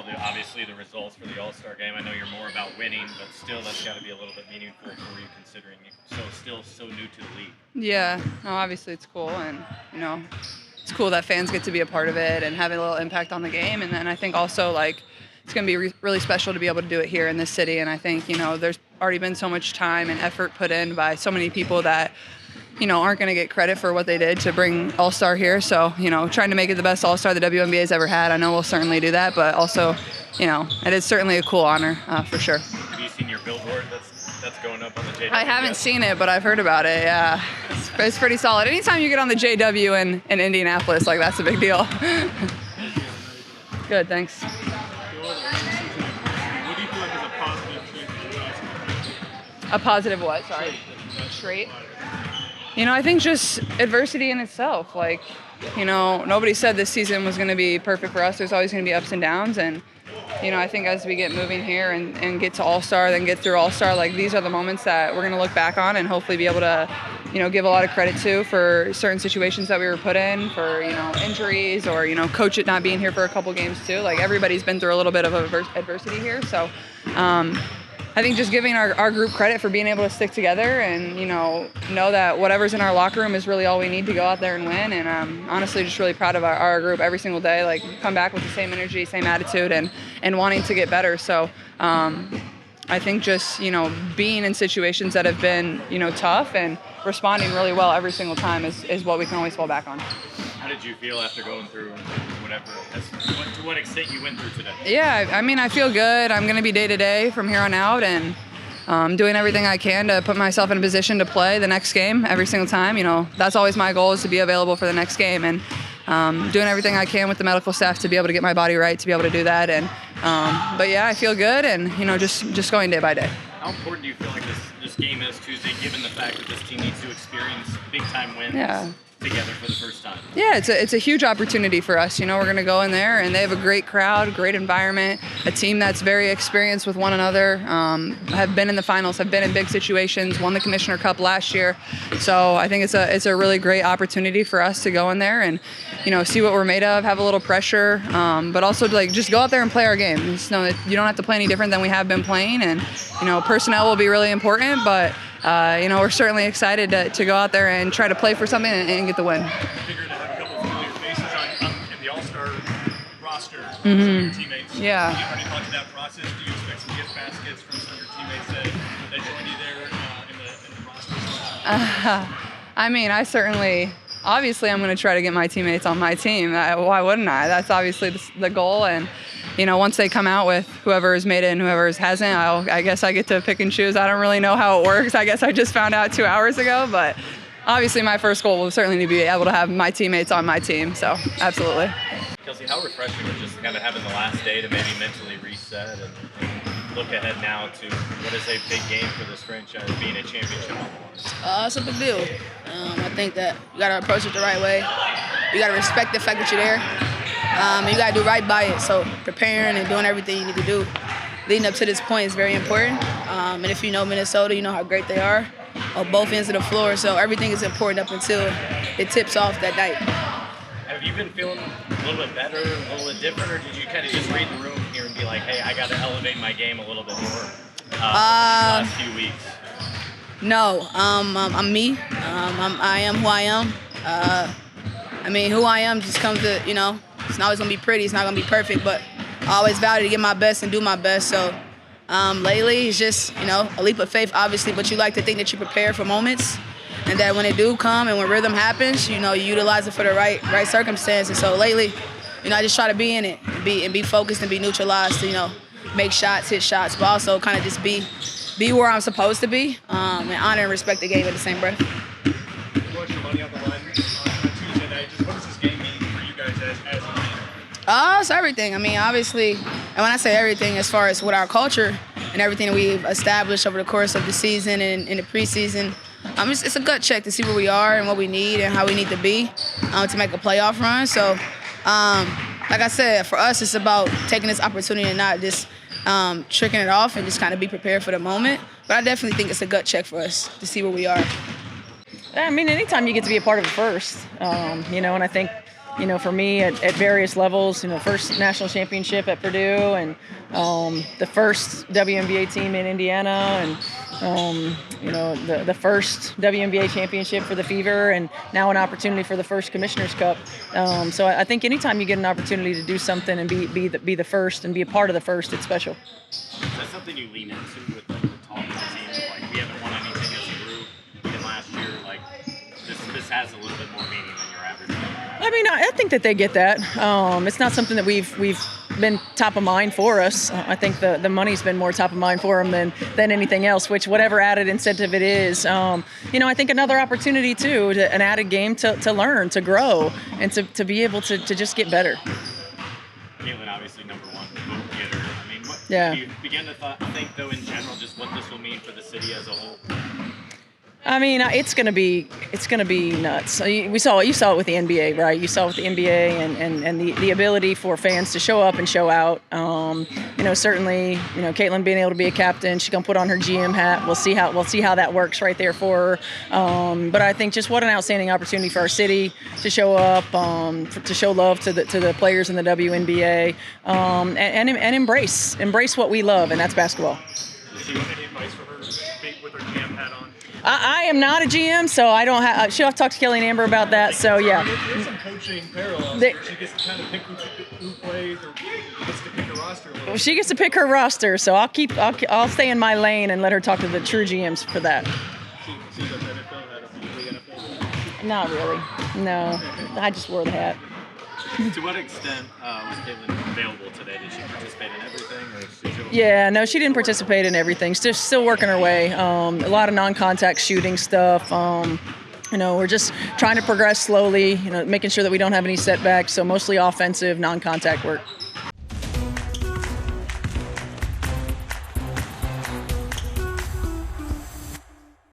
saw obviously the results for the All-Star Game. I know you're more about winning, but still that's got to be a little bit meaningful for you considering you're still so new to the league. Yeah, no, obviously it's cool, and it's cool that fans get to be a part of it and have a little impact on the game. And then I think also it's going to be really special to be able to do it here in this city. And I think there's already been so much time and effort put in by so many people that aren't going to get credit for what they did to bring All-Star here. So, trying to make it the best All-Star the WNBA has ever had. I know we'll certainly do that, but also, it is certainly a cool honor for sure. Have you seen your billboard that's going up on the JW? I haven't seen it, but I've heard about it, yeah. It's pretty solid. Anytime you get on the JW in Indianapolis, that's a big deal. Good, thanks. What do you feel like is a positive trait that you guys A positive what? Sorry. Trait? I think just adversity in itself. Nobody said this season was going to be perfect for us. There's always going to be ups and downs. And, I think as we get moving here and get to All-Star, then get through All-Star, these are the moments that we're going to look back on and hopefully be able to, give a lot of credit to for certain situations that we were put in, for, injuries or, coach it not being here for a couple games too. Everybody's been through a little bit of adversity here. So, I think just giving our group credit for being able to stick together and, know that whatever's in our locker room is really all we need to go out there and win. And I'm honestly just really proud of our group every single day, come back with the same energy, same attitude, and wanting to get better. So I think just, being in situations that have been, tough and responding really well every single time is what we can always fall back on. How did you feel after going through whatever, to what extent you went through today? Yeah, I feel good. I'm going to be day-to-day from here on out and doing everything I can to put myself in a position to play the next game every single time. That's always my goal, is to be available for the next game, and doing everything I can with the medical staff to be able to get my body right, to be able to do that. And but yeah, I feel good, and just going day by day. How important do you feel like this game is Tuesday, given the fact that this team needs to experience big-time wins? Yeah. Together for the first time? Yeah, it's a huge opportunity for us. We're going to go in there, and they have a great crowd, great environment, a team that's very experienced with one another, have been in the finals, have been in big situations, won the Commissioner Cup last year. So I think it's a really great opportunity for us to go in there and see what we're made of, have a little pressure, but also just go out there and play our game. Just know that you don't have to play any different than we have been playing, and personnel will be really important, but we're certainly excited to go out there and try to play for something and get the win. I figured to have a couple of familiar faces in the All-Star roster, some of your teammates. Yeah. Have you already gone through that process? Do you expect some gift baskets from some of your teammates that join you there in the roster? I certainly, obviously I'm going to try to get my teammates on my team. Why wouldn't I? That's obviously the goal. And once they come out with whoever has made it and whoever hasn't, I guess I get to pick and choose. I don't really know how it works. I guess I just found out 2 hours ago, but obviously my first goal will certainly be able to have my teammates on my team, so absolutely. Kelsey, how refreshing was just kind of having the last day to maybe mentally reset and look ahead now to what is a big game for this franchise, being a championship? It's a big deal. I think that you got to approach it the right way. You got to respect the fact that you're there. You got to do right by it. So preparing and doing everything you need to do leading up to this point is very important. And if you know Minnesota, you know how great they are on both ends of the floor. So everything is important up until it tips off that night. Have you been feeling a little bit better, a little bit different, or did you kind of just read the room here and be like, hey, I got to elevate my game a little bit more these last few weeks? No, I'm me. I am who I am. Who I am just comes to, it's not always going to be pretty, it's not going to be perfect, but I always vow to get my best and do my best. So lately it's just, a leap of faith, obviously, but you like to think that you prepare for moments and that when they do come and when rhythm happens, you utilize it for the right circumstances. So lately, I just try to be in it and be focused and be neutralized to, make shots, hit shots, but also kind of just be where I'm supposed to be and honor and respect the game at the same breath. You want your money on the line on Tuesday night. Just what does this game mean for you guys as a team? It's everything. Obviously, and when I say everything, as far as with our culture and everything that we've established over the course of the season and in the preseason, it's a gut check to see where we are and what we need and how we need to be to make a playoff run. So, like I said, for us, it's about taking this opportunity and not just tricking it off and just kind of be prepared for the moment. But I definitely think it's a gut check for us to see where we are. Anytime you get to be a part of it first, and I think for me at various levels. First national championship at Purdue, and the first WNBA team in Indiana, and the first WNBA championship for the Fever, and now an opportunity for the first Commissioner's Cup. So I think anytime you get an opportunity to do something and be the first and be a part of the first, it's special. Is that something you lean into with like the talk of the team? Like, we haven't won anything as a group even last year. Like, this has a little bit more meaning than your average game. I mean, I think that they get that. It's not something that we've been top of mind for us. I think the money's been more top of mind for them than anything else, which whatever added incentive it is. I think another opportunity too, an added game to learn, to grow, and to be able to just get better. Caitlin, obviously number one vote getter. I mean, what Yeah. do you begin to think though in general just what this will mean for the city as a whole? I mean, it's gonna be nuts. You saw it with the NBA, right? You saw it with the NBA and the ability for fans to show up and show out. Certainly, Caitlin being able to be a captain, she's gonna put on her GM hat. We'll see how that works right there for her. But I think just what an outstanding opportunity for our city to show up, to show love to the players in the WNBA, and embrace what we love, and that's basketball. Does she want any advice for her with her GM hat on? I am not a GM, so I don't have. She'll have to talk to Kelly and Amber about that. So yeah. There's some coaching parallels. She gets to kind of pick who plays, or gets to pick her roster a little bit. She gets to pick her roster, so I'll stay in my lane and let her talk to the true GMs for that. She does NFL. Not really. No, I just wore the hat. To what extent was Caitlin available today? Did she participate in everything? Yeah, no, she didn't participate in everything. Still working her way. A lot of non-contact shooting stuff. We're just trying to progress slowly, making sure that we don't have any setbacks. So mostly offensive, non-contact work.